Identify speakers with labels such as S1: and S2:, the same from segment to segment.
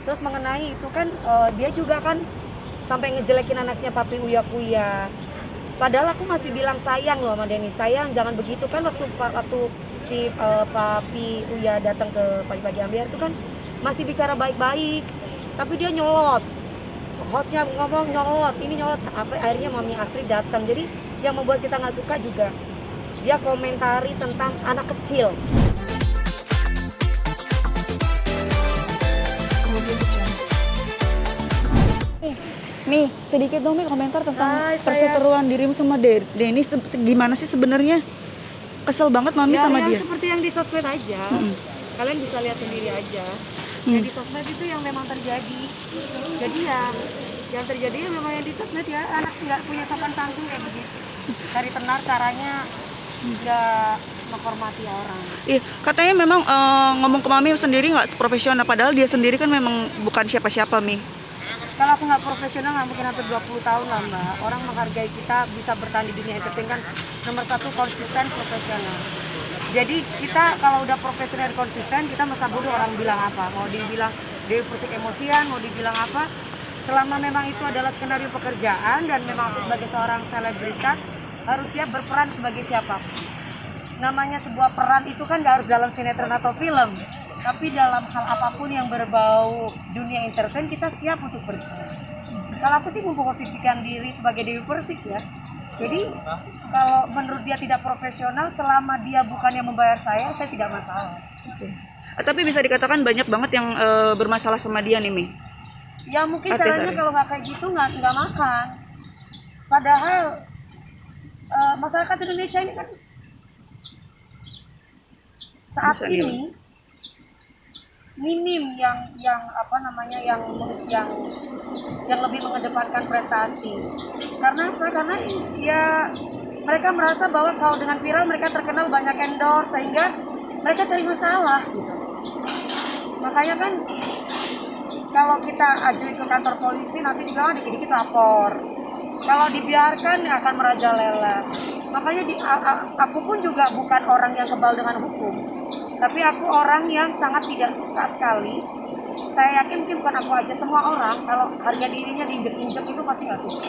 S1: Terus mengenai itu kan dia juga kan sampai ngejelekin anaknya Papi Uya Kuya. Padahal aku masih bilang sayang loh sama Denny, sayang jangan begitu kan waktu si Papi Uya datang ke pagi-pagi Ambiar itu kan masih bicara baik-baik, tapi dia nyolot. Hostnya ngomong nyolot, ini nyolot, apa akhirnya Mami Astrid datang. Jadi yang membuat kita nggak suka juga dia komentari tentang anak kecil.
S2: Mi, sedikit dong Mi komentar tentang
S1: Hai,
S2: perseteruan dirimu sama Denny. Gimana sih sebenarnya? Kesel banget Mami sama dia.
S1: Seperti yang di sosmed aja. Kalian bisa lihat sendiri aja. Yang di sosmed itu yang memang terjadi. Jadi yang terjadi ya memang yang di sosmed ya, anak nggak punya sopan santun kayak begitu. Cari tenar caranya nggak menghormati orang.
S2: Iya, katanya memang ngomong ke Mami sendiri nggak profesional, padahal dia sendiri kan memang bukan siapa-siapa Mi.
S1: Kalau aku nggak profesional nggak mungkin hampir 20 tahun lah Mbak. Orang menghargai kita bisa bertahan di dunia entertain kan nomor satu konsisten profesional. Jadi kita kalau udah profesional dan konsisten kita masa bodoh orang bilang apa. Mau dibilang Dewi Persik emosian, mau dibilang apa. Selama memang itu adalah skenario pekerjaan dan memang aku sebagai seorang selebritas harus siap berperan sebagai siapa. Namanya sebuah peran itu kan nggak harus dalam sinetron atau film, tapi dalam hal apapun yang berbau dunia entertain kita siap untuk berperan. Kalau aku sih memposisikan diri sebagai Dewi Persik ya. Jadi kalau menurut dia tidak profesional, selama dia bukan yang membayar saya tidak masalah.
S2: Tapi bisa dikatakan banyak banget yang bermasalah sama dia nih Mi.
S1: Ya mungkin
S2: Artis
S1: caranya kalau nggak kayak gitu nggak makan. Padahal masyarakat Indonesia ini kan saat ini minim yang apa namanya yang lebih mengedepankan prestasi. Karena apa? Karena ya mereka merasa bahwa kalau dengan viral mereka terkenal banyak endorse sehingga mereka cari masalah gitu. Makanya kan kalau kita ajuin ke kantor polisi nanti juga dikit-dikit lapor. Kalau dibiarkan akan merajalela. Makanya aku pun juga bukan orang yang kebal dengan hukum. Tapi aku orang yang sangat tidak suka sekali. Saya yakin mungkin bukan aku aja, semua orang kalau harga dirinya diinjek-injek itu pasti nggak suka.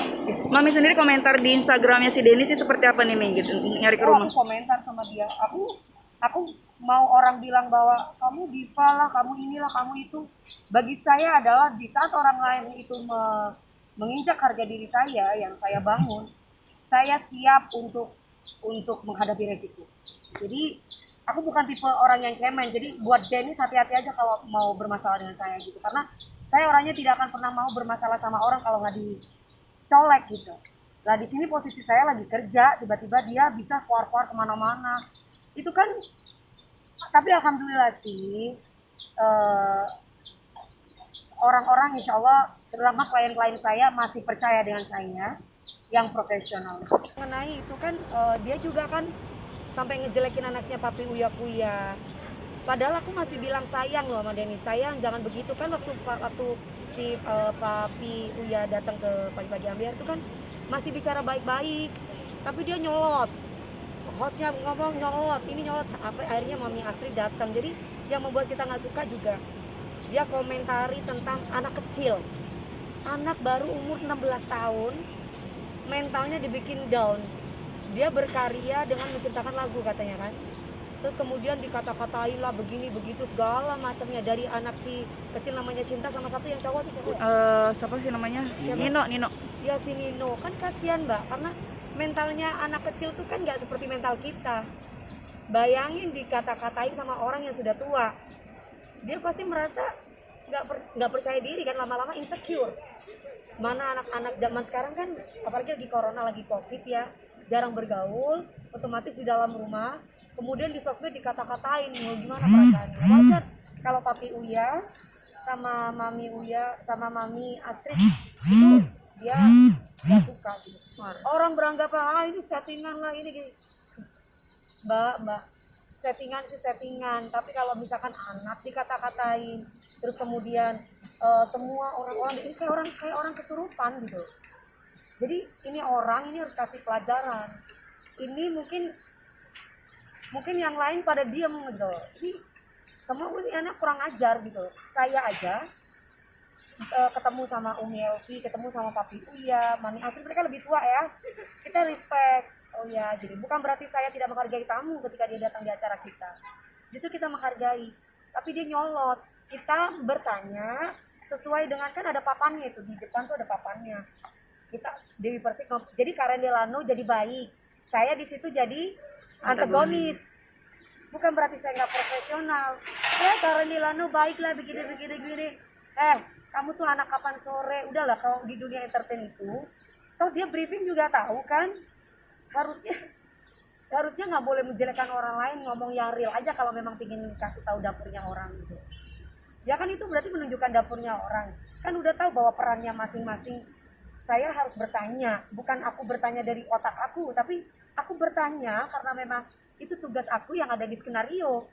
S2: Mami sendiri komentar di Instagramnya si Denny sih seperti apa nih Mi? Gitu, nyari ke rumah.
S1: Aku komentar sama dia. Aku mau orang bilang bahwa kamu diva lah, kamu inilah, kamu itu. Bagi saya adalah di saat orang lain itu menginjak harga diri saya yang saya bangun, saya siap untuk menghadapi resiko. Jadi aku bukan tipe orang yang cemen. Jadi buat Dennis hati-hati aja kalau mau bermasalah dengan saya gitu. Karena saya orangnya tidak akan pernah mau bermasalah sama orang kalau nggak dicolek gitu. Nah di sini posisi saya lagi kerja, tiba-tiba dia bisa keluar-keluar kemana-mana. Itu kan, tapi alhamdulillah sih orang-orang insya Allah terutama klien-klien saya masih percaya dengan saya yang profesional. Mengenai itu kan dia juga kan sampai ngejelekin anaknya Papi Uya Kuya. Padahal aku masih bilang sayang loh sama Denny, sayang jangan begitu kan waktu si Papi Uya datang ke pagi-pagi Ambiar itu kan masih bicara baik-baik, tapi dia nyolot. Hostnya ngomong nyolot, ini nyolot, apa akhirnya Mami Astrid datang. Jadi yang membuat kita nggak suka juga dia komentari tentang anak kecil, anak baru umur 16 tahun, mentalnya dibikin down. Dia berkarya dengan menciptakan lagu katanya kan. Terus kemudian dikata-katain lah begini begitu segala macamnya dari anak si kecil namanya Cinta sama satu yang cowok itu siapa?
S2: Siapa sih namanya?
S1: Siapa?
S2: Nino.
S1: Ya si Nino. Kan kasihan Mbak karena mentalnya anak kecil tuh kan nggak seperti mental kita. Bayangin dikata-katain sama orang yang sudah tua. Dia pasti merasa nggak percaya diri kan, lama-lama insecure. Mana anak-anak zaman sekarang kan apalagi lagi corona, lagi covid ya, jarang bergaul, otomatis di dalam rumah, kemudian di sosmed dikata-katain, mau gimana perasaannya. Wajar kalau Papi Uya sama Mami Uya sama Mami Astrid itu dia nggak suka gitu. Orang beranggapan ini settingan lah ini gini. Mbak settingan sih settingan, tapi kalau misalkan anak dikata-katain terus kemudian semua orang-orang ini kayak orang kesurupan gitu. Jadi ini harus kasih pelajaran. Ini mungkin yang lain pada diem gitu. Ini semua ini anak kurang ajar gitu. Saya aja ketemu sama Umi Elvi, ketemu sama Papi Uya, Mami Asri, mereka lebih tua ya. Kita respect. Oh ya, jadi bukan berarti saya tidak menghargai tamu ketika dia datang di acara kita. Justru kita menghargai, tapi dia nyolot. Kita bertanya sesuai dengan, kan ada papannya itu, di depan tuh ada papannya. Kita Dewi Persik, jadi Karen Delano jadi baik. Saya di situ jadi antagonis. Bukan berarti saya nggak profesional. Karen Delano baiklah begini. Kamu tuh anak kapan sore, udahlah kalau di dunia entertain itu, toh dia briefing juga tahu kan, harusnya nggak boleh menjelekkan orang lain, ngomong yang real aja kalau memang ingin kasih tahu dapurnya orang gitu. Ya kan itu berarti menunjukkan dapurnya orang, kan udah tahu bahwa perannya masing-masing. Saya harus bertanya, bukan aku bertanya dari otak aku, tapi aku bertanya karena memang itu tugas aku yang ada di skenario.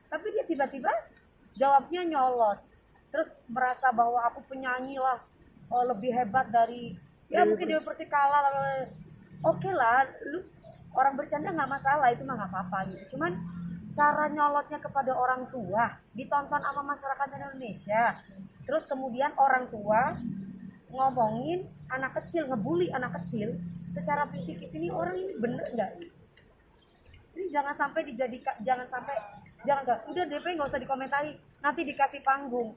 S1: Tapi dia tiba-tiba jawabnya nyolot, terus merasa bahwa aku penyanyi lah, lebih hebat dari, ya mungkin Dewi Persik kalah. Oke lah, lu orang bercanda nggak masalah, itu mah nggak apa-apa gitu. Cuman cara nyolotnya kepada orang tua ditonton sama masyarakat Indonesia, terus kemudian orang tua ngomongin anak kecil, ngebully anak kecil secara fisikis, ini orang ini bener nggak? Ini jangan sampai udah DP nggak usah dikomentari, nanti dikasih panggung.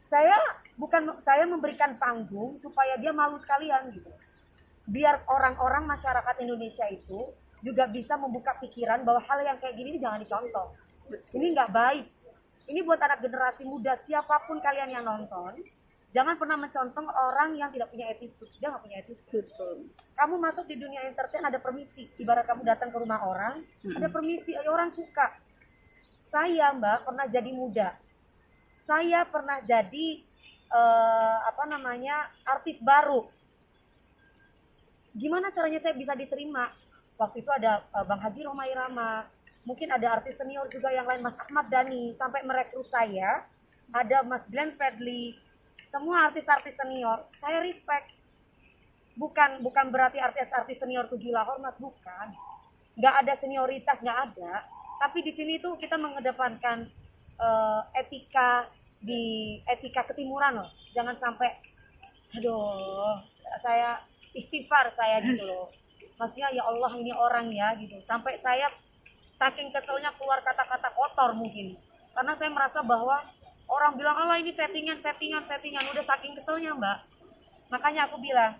S1: Saya memberikan panggung supaya dia malu sekalian gitu, biar orang-orang masyarakat Indonesia itu juga bisa membuka pikiran bahwa hal yang kayak gini jangan dicontoh. Ini nggak baik. Ini buat anak generasi muda, siapapun kalian yang nonton, jangan pernah mencontoh orang yang tidak punya attitude. Dia nggak punya attitude. Kamu masuk di dunia entertain ada permisi. Ibarat kamu datang ke rumah orang, ada permisi. Orang suka. Saya Mbak pernah jadi muda. Saya pernah jadi artis baru. Gimana caranya saya bisa diterima? Waktu itu ada Bang Haji Romai Rama, mungkin ada artis senior juga yang lain, Mas Ahmad Dhani, sampai merekrut saya, ada Mas Glenn Fredly, semua artis-artis senior, saya respect. Bukan berarti artis-artis senior itu gila hormat, bukan. Nggak ada senioritas, nggak ada. Tapi di sini tuh kita mengedepankan etika ketimuran loh. Jangan sampai, saya istighfar saya gitu loh. Maksudnya ya Allah ini orang ya gitu. Sampai saya saking keselnya keluar kata-kata kotor mungkin. Karena saya merasa bahwa orang bilang Allah ini settingan. Udah saking keselnya Mbak. Makanya aku bilang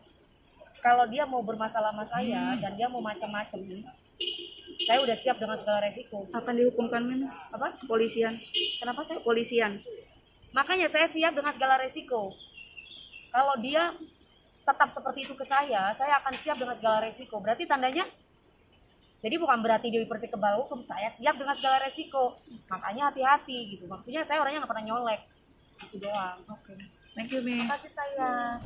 S1: kalau dia mau bermasalah sama saya dan dia mau macam-macam, saya udah siap dengan segala resiko.
S2: Akan dihukumkan mana?
S1: Apa?
S2: Kepolisian.
S1: Kenapa saya?
S2: Kepolisian.
S1: Makanya saya siap dengan segala resiko. Kalau dia tetap seperti itu ke saya akan siap dengan segala resiko. Berarti tandanya, jadi bukan berarti Dewi Persik kebal hukum, saya siap dengan segala resiko. Makanya hati-hati gitu. Maksudnya saya orangnya nggak pernah nyolek. Itu doang.
S2: Oke. Thank you, Mi.
S1: Terima kasih sayang.